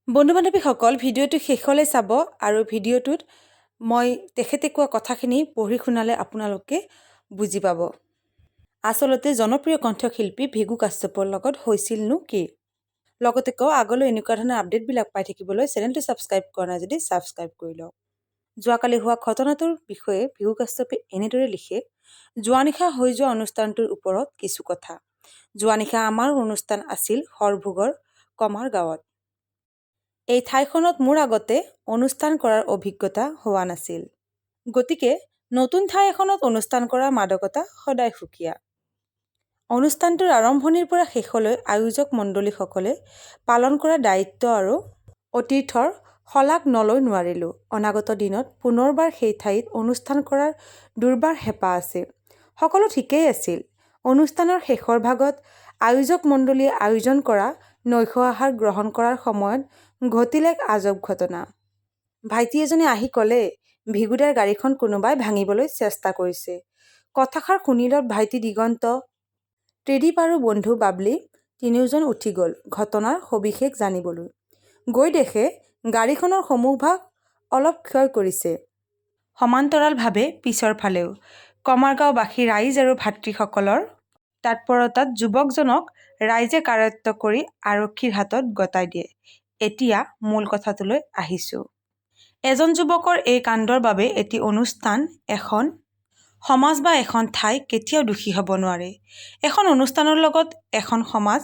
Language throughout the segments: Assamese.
বন্ধু-বান্ধৱীসকল ভিডিঅ'টো শেষলৈ চাব আৰু ভিডিঅ'টোত মই তেখেতে কোৱা কথাখিনি পঢ়ি শুনালে আপোনালোকে বুজি পাব। আচলতে জনপ্ৰিয় কণ্ঠশিল্পী ভিগু কাশ্যপৰ লগত হৈছিলনো কি? লগতে কওঁ আগলৈ এনেকুৱা ধৰণৰ আপডেটবিলাক পাই থাকিবলৈ চেনেলটো ছাবস্ক্ৰাইব কৰা নাই যদি ছাবস্ক্ৰাইব কৰি লওক। যোৱাকালি হোৱা ঘটনাটোৰ বিষয়ে ভিগু কাশ্যপে এনেদৰে লিখে, যোৱা নিশা হৈ যোৱা অনুষ্ঠানটোৰ ওপৰত কিছু কথা। যোৱা নিশা আমাৰ অনুষ্ঠান আছিল সৰভোগৰ কমাৰ গাঁৱত। এই ঠাইখনত মোৰ আগতে অনুষ্ঠান কৰাৰ অভিজ্ঞতা হোৱা নাছিল। গতিকে নতুন ঠাই এখনত অনুষ্ঠান কৰাৰ মাদকতা সদায় সুকীয়া। অনুষ্ঠানটোৰ আৰম্ভণিৰ পৰা শেষলৈ আয়োজক মণ্ডলীসকলে পালন কৰা দায়িত্ব আৰু অতীৰ্থৰ শলাগ নলৈ নোৱাৰিলোঁ। অনাগত দিনত পুনৰবাৰ সেই ঠাইত অনুষ্ঠান কৰাৰ দুৰ্বাৰ হেঁপাহ আছে। সকলো ঠিকেই আছিল। অনুষ্ঠানৰ শেষৰ ভাগত আয়োজক মণ্ডলীয়ে আয়োজন কৰা নৈশ আহাৰ গ্ৰহণ কৰাৰ সময়ত ঘটিল এক আজব ঘটনা। ভাইটি এজনে আহি ক'লে, ভিগুদাৰ গাড়ীখন কোনোবাই ভাঙিবলৈ চেষ্টা কৰিছে। কথাষাৰ শুনিলত ভাইটি দিগন্ত, ত্ৰিদীপ আৰু বন্ধু বাবলি তিনিওজন উঠি গ'ল ঘটনাৰ সবিশেষ জানিবলৈ। গৈ দেখে গাড়ীখনৰ সন্মুখভাগ অলপ ক্ষয় কৰিছে। সমান্তৰালভাৱে পিছৰ ফালেও। কমাৰগাঁওবাসী ৰাইজ আৰু ভাতৃসকলৰ তৎপৰতাত যুৱকজনক ৰাইজে কায়ত্ব কৰি আৰক্ষীৰ হাতত গতাই দিয়ে। এতিয়া মূল কথাটোলৈ আহিছোঁ। এজন যুৱকৰ এই কাণ্ডৰ বাবে এটি অনুষ্ঠান, এখন সমাজ বা এখন ঠাই কেতিয়াও দোষী হ'ব নোৱাৰে। এখন অনুষ্ঠানৰ লগত এখন সমাজ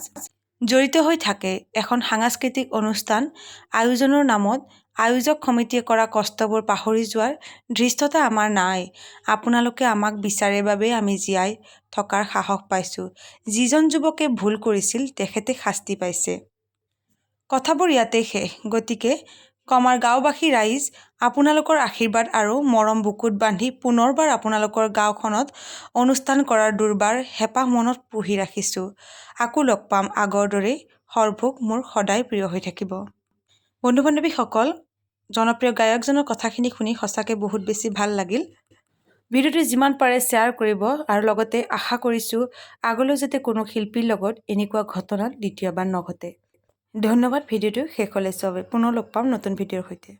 জড়িত হৈ থাকে। এখন সাংস্কৃতিক অনুষ্ঠান আয়োজনৰ নামত আয়োজক সমিতিয়ে কৰা কষ্টবোৰ পাহৰি যোৱাৰ ধৃষ্টতা আমাৰ নাই। আপোনালোকে আমাক বিচাৰে বাবেই আমি জীয়াই থকাৰ সাহস পাইছোঁ। যিজন যুৱকে ভুল কৰিছিল তেখেতে শাস্তি পাইছে। কথাবোৰ ইয়াতেই শেষ। গতিকে কমাৰ গাঁওবাসী ৰাইজ, আপোনালোকৰ আশীৰ্বাদ আৰু মৰম বুকুত বান্ধি পুনৰবাৰ আপোনালোকৰ গাঁওখনত অনুষ্ঠান কৰাৰ দুৰ্বাৰ হেঁপাহ মনত পুহি ৰাখিছোঁ। আকৌ লগ পাম। আগৰ দৰেই সৰভোগ মোৰ সদায় প্ৰিয় হৈ থাকিব। বন্ধু-বান্ধৱীসকল, জনপ্ৰিয় গায়কজনৰ কথাখিনি শুনি সঁচাকৈ বহুত বেছি ভাল লাগিল। ভিডিঅ'টো যিমান পাৰে শ্বেয়াৰ কৰিব আৰু লগতে আশা কৰিছোঁ আগলৈ যাতে কোনো শিল্পীৰ লগত এনেকুৱা ঘটনা দ্বিতীয়বাৰ নঘটে। ধন্যবাদ ভিডিঅ'টো শেষলৈ চোৱাৰ বাবে। পুনৰ লগ পাম নতুন ভিডিঅ'ৰ সৈতে।